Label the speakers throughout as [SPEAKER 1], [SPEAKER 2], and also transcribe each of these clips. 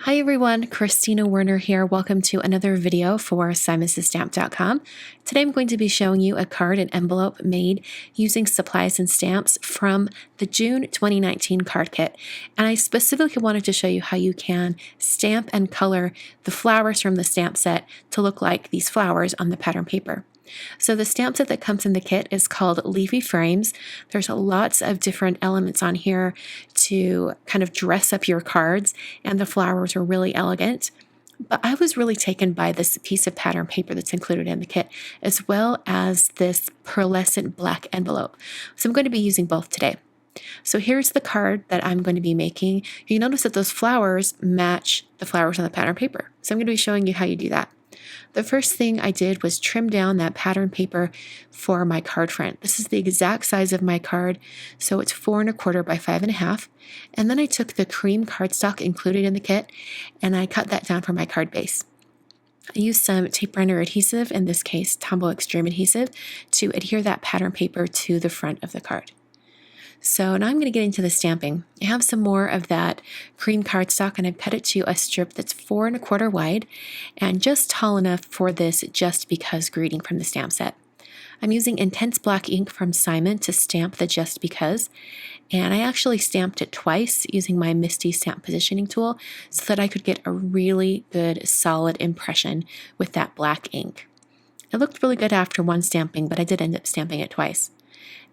[SPEAKER 1] Hi everyone, Christina Werner here. Welcome to another video for SimonsandStamp.com. Today I'm going to be showing you a card and envelope made using supplies and stamps from the June 2019 card kit. And I specifically wanted to show you how you can stamp and color the flowers from the stamp set to look like these flowers on the pattern paper. So the stamp set that comes in the kit is called Leafy Frames. There's lots of different elements on here to kind of dress up your cards, and the flowers are really elegant. But I was really taken by this piece of pattern paper that's included in the kit, as well as this pearlescent black envelope. So I'm going to be using both today. So here's the card that I'm going to be making. You notice that those flowers match the flowers on the pattern paper. So I'm going to be showing you how you do that. The first thing I did was trim down that pattern paper for my card front. This is the exact size of my card, so it's 4 1/4 by 5 1/2. And then I took the cream cardstock included in the kit and I cut that down for my card base. I used some tape runner adhesive, in this case Tombow Extreme adhesive, to adhere that pattern paper to the front of the card. So now I'm going to get into the stamping. I have some more of that cream cardstock and I've cut it to a strip that's 4 1/4 wide and just tall enough for this Just Because greeting from the stamp set. I'm using intense black ink from Simon to stamp the Just Because, and I actually stamped it twice using my MISTI stamp positioning tool so that I could get a really good solid impression with that black ink. It looked really good after one stamping, but I did end up stamping it twice.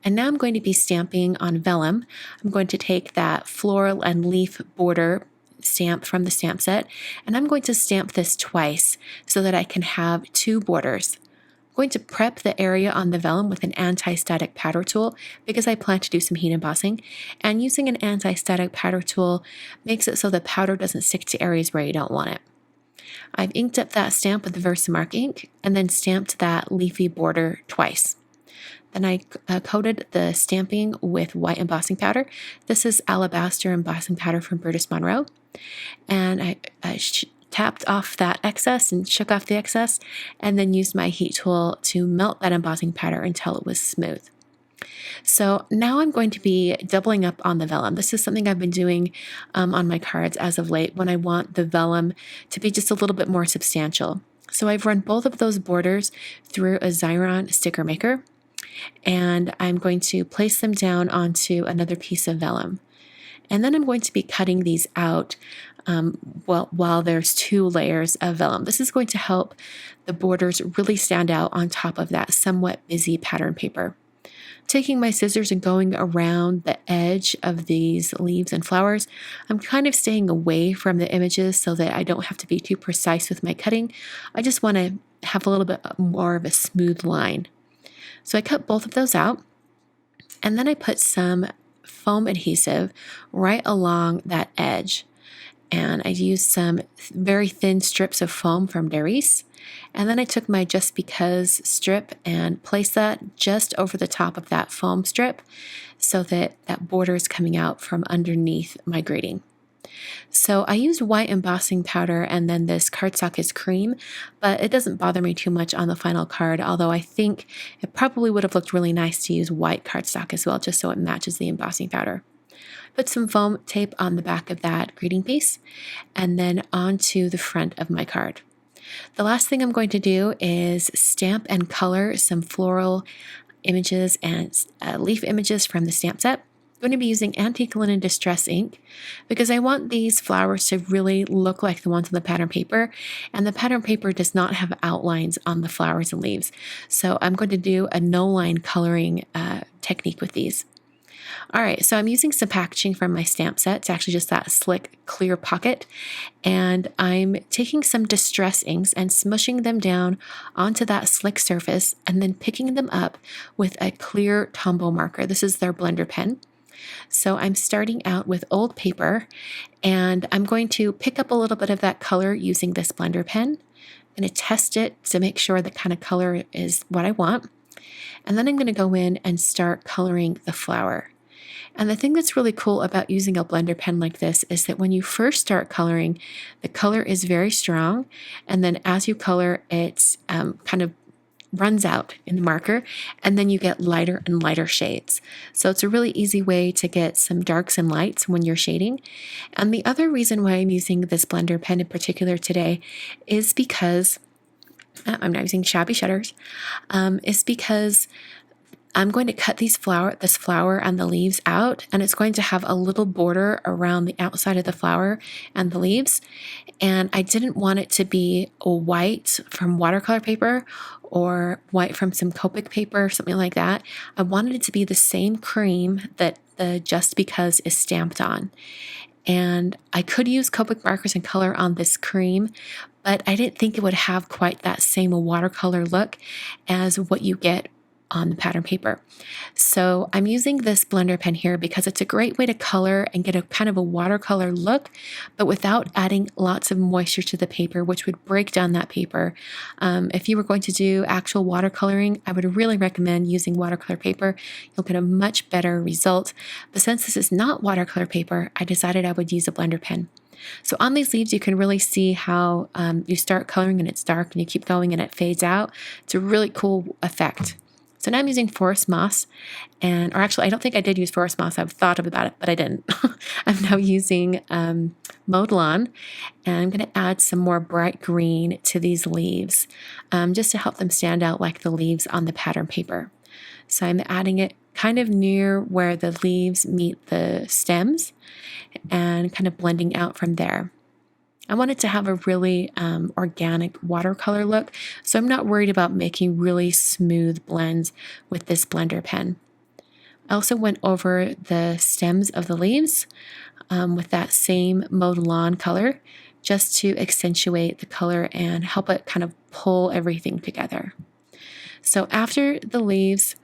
[SPEAKER 1] And now I'm going to be stamping on vellum. I'm going to take that floral and leaf border stamp from the stamp set, and I'm going to stamp this twice so that I can have two borders. I'm going to prep the area on the vellum with an anti-static powder tool because I plan to do some heat embossing, and using an anti-static powder tool makes it so the powder doesn't stick to areas where you don't want it. I've inked up that stamp with the Versamark ink and then stamped that leafy border twice. Then I coated the stamping with white embossing powder. This is Alabaster embossing powder from Burtis Monroe. And I tapped off that excess and shook off the excess, and then used my heat tool to melt that embossing powder until it was smooth. So now I'm going to be doubling up on the vellum. This is something I've been doing on my cards as of late when I want the vellum to be just a little bit more substantial. So I've run both of those borders through a Xyron sticker maker, and I'm going to place them down onto another piece of vellum. And then I'm going to be cutting these out while there's two layers of vellum. This is going to help the borders really stand out on top of that somewhat busy pattern paper. Taking my scissors and going around the edge of these leaves and flowers, I'm kind of staying away from the images so that I don't have to be too precise with my cutting. I just want to have a little bit more of a smooth line. So I cut both of those out, and then I put some foam adhesive right along that edge. And I used some very thin strips of foam from Darice. And then I took my Just Because strip and placed that just over the top of that foam strip so that that border is coming out from underneath my grating. So I used white embossing powder, and then this cardstock is cream, but it doesn't bother me too much on the final card, although I think it probably would have looked really nice to use white cardstock as well, just so it matches the embossing powder. Put some foam tape on the back of that greeting piece, and then onto the front of my card. The last thing I'm going to do is stamp and color some floral images and leaf images from the stamp set. I'm going to be using Antique Linen Distress ink because I want these flowers to really look like the ones on the pattern paper, and the pattern paper does not have outlines on the flowers and leaves. So I'm going to do a no-line coloring technique with these. All right, so I'm using some packaging from my stamp set. It's actually just that slick, clear pocket. And I'm taking some distress inks and smushing them down onto that slick surface and then picking them up with a clear Tombow marker. This is their blender pen. So I'm starting out with old paper, and I'm going to pick up a little bit of that color using this blender pen. I'm going to test it to make sure the kind of color is what I want. And then I'm going to go in and start coloring the flower. And the thing that's really cool about using a blender pen like this is that when you first start coloring, the color is very strong. And then as you color, it's kind of runs out in the marker, and then you get lighter and lighter shades. So it's a really easy way to get some darks and lights when you're shading. And the other reason why I'm using this blender pen in particular today is because I'm not using shabby shutters, is because I'm going to cut this flower and the leaves out, and it's going to have a little border around the outside of the flower and the leaves. And I didn't want it to be a white from watercolor paper or white from some Copic paper, something like that. I wanted it to be the same cream that the Just Because is stamped on. And I could use Copic markers and color on this cream, but I didn't think it would have quite that same watercolor look as what you get on the pattern paper. So I'm using this blender pen here because it's a great way to color and get a kind of a watercolor look, but without adding lots of moisture to the paper, which would break down that paper. If you were going to do actual watercoloring, I would really recommend using watercolor paper. You'll get a much better result. But since this is not watercolor paper, I decided I would use a blender pen. So on these leaves, you can really see how you start coloring and it's dark and you keep going and it fades out. It's a really cool effect. So now I'm using Forest Moss, or actually I don't think I did use Forest Moss. I've thought about it, but I didn't. I'm now using Mowed Lawn, and I'm going to add some more bright green to these leaves just to help them stand out like the leaves on the pattern paper. So I'm adding it kind of near where the leaves meet the stems and kind of blending out from there. I want it to have a really organic watercolor look, so I'm not worried about making really smooth blends with this blender pen. I also went over the stems of the leaves with that same Mowed Lawn color just to accentuate the color and help it kind of pull everything together. So after the leaves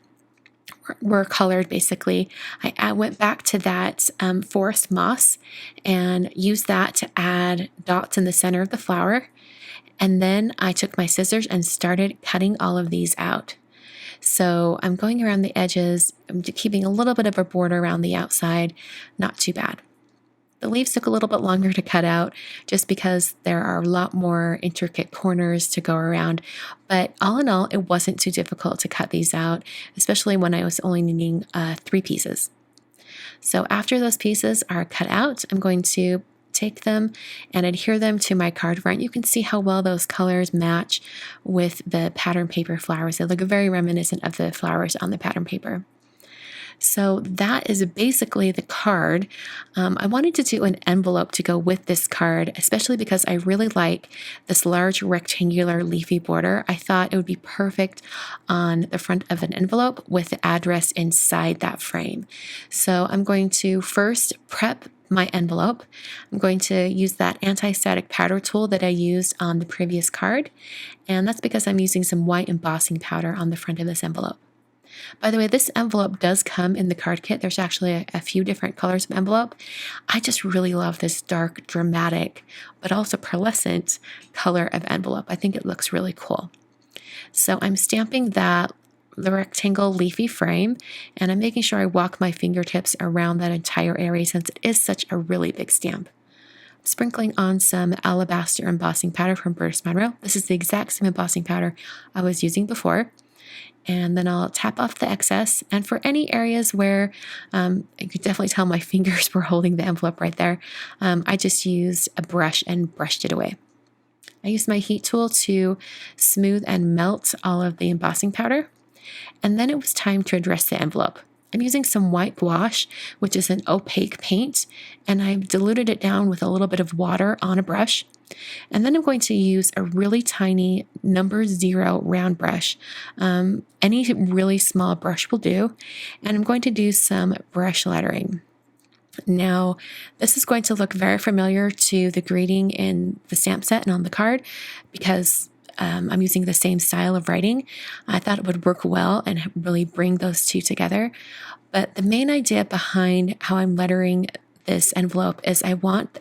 [SPEAKER 1] were colored, basically, I went back to that Forest Moss and used that to add dots in the center of the flower. And then I took my scissors and started cutting all of these out. So I'm going around the edges, I'm keeping a little bit of a border around the outside, not too bad. The leaves took a little bit longer to cut out just because there are a lot more intricate corners to go around. But all in all, it wasn't too difficult to cut these out, especially when I was only needing 3 pieces. So after those pieces are cut out, I'm going to take them and adhere them to my card front. You can see how well those colors match with the pattern paper flowers. They look very reminiscent of the flowers on the pattern paper. So that is basically the card. I wanted to do an envelope to go with this card, especially because I really like this large rectangular leafy border. I thought it would be perfect on the front of an envelope with the address inside that frame. So I'm going to first prep my envelope. I'm going to use that anti-static powder tool that I used on the previous card, and that's because I'm using some white embossing powder on the front of this envelope. By the way, this envelope does come in the card kit. There's actually a few different colors of envelope. I just really love this dark, dramatic, but also pearlescent color of envelope. I think it looks really cool. So I'm stamping the rectangle leafy frame, and I'm making sure I walk my fingertips around that entire area since it is such a really big stamp. Sprinkling on some alabaster embossing powder from Burtis Monroe. This is the exact same embossing powder I was using before. And then I'll tap off the excess. And for any areas where you could definitely tell my fingers were holding the envelope right there, I just used a brush and brushed it away. I used my heat tool to smooth and melt all of the embossing powder. And then it was time to address the envelope. I'm using some white gouache, which is an opaque paint, and I've diluted it down with a little bit of water on a brush. And then I'm going to use a really tiny number 0 round brush. Any really small brush will do. And I'm going to do some brush lettering. Now, this is going to look very familiar to the greeting in the stamp set and on the card because I'm using the same style of writing. I thought it would work well and really bring those two together. But the main idea behind how I'm lettering this envelope is I want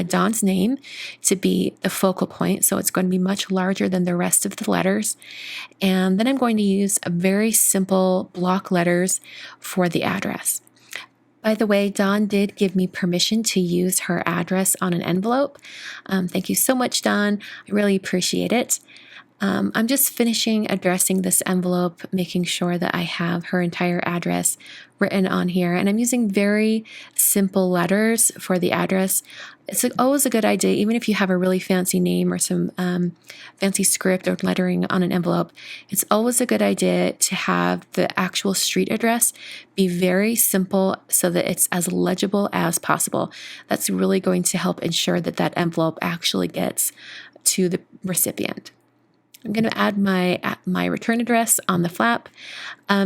[SPEAKER 1] Dawn's name to be the focal point. So it's going to be much larger than the rest of the letters. And then I'm going to use a very simple block letters for the address. By the way, Dawn did give me permission to use her address on an envelope. Thank you so much, Dawn. I really appreciate it. I'm just finishing addressing this envelope, making sure that I have her entire address written on here. And I'm using very simple letters for the address. It's always a good idea, even if you have a really fancy name or some fancy script or lettering on an envelope, it's always a good idea to have the actual street address be very simple so that it's as legible as possible. That's really going to help ensure that that envelope actually gets to the recipient. I'm going to add my return address on the flap.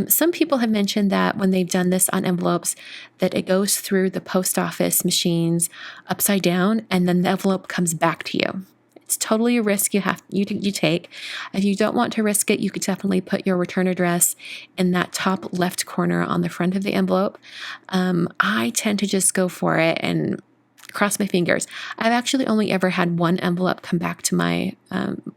[SPEAKER 1] Some people have mentioned that when they've done this on envelopes, that it goes through the post office machines upside down, and then the envelope comes back to you. It's totally a risk you take. If you don't want to risk it, you could definitely put your return address in that top left corner on the front of the envelope. I tend to just go for it and cross my fingers. I've actually only ever had one envelope come back to my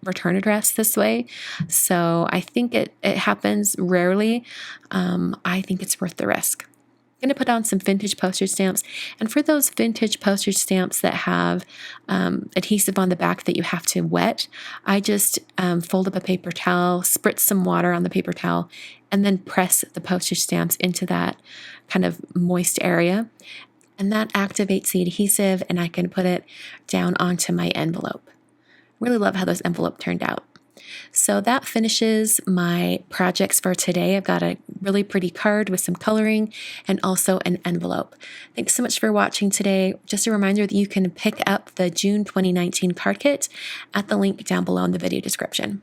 [SPEAKER 1] return address this way. So I think it happens rarely. I think it's worth the risk. I'm going to put on some vintage postage stamps. And for those vintage postage stamps that have adhesive on the back that you have to wet, I just fold up a paper towel, spritz some water on the paper towel, and then press the postage stamps into that kind of moist area. And that activates the adhesive, and I can put it down onto my envelope. Really love how this envelope turned out. So that finishes my projects for today. I've got a really pretty card with some coloring and also an envelope. Thanks so much for watching today. Just a reminder that you can pick up the June 2019 card kit at the link down below in the video description.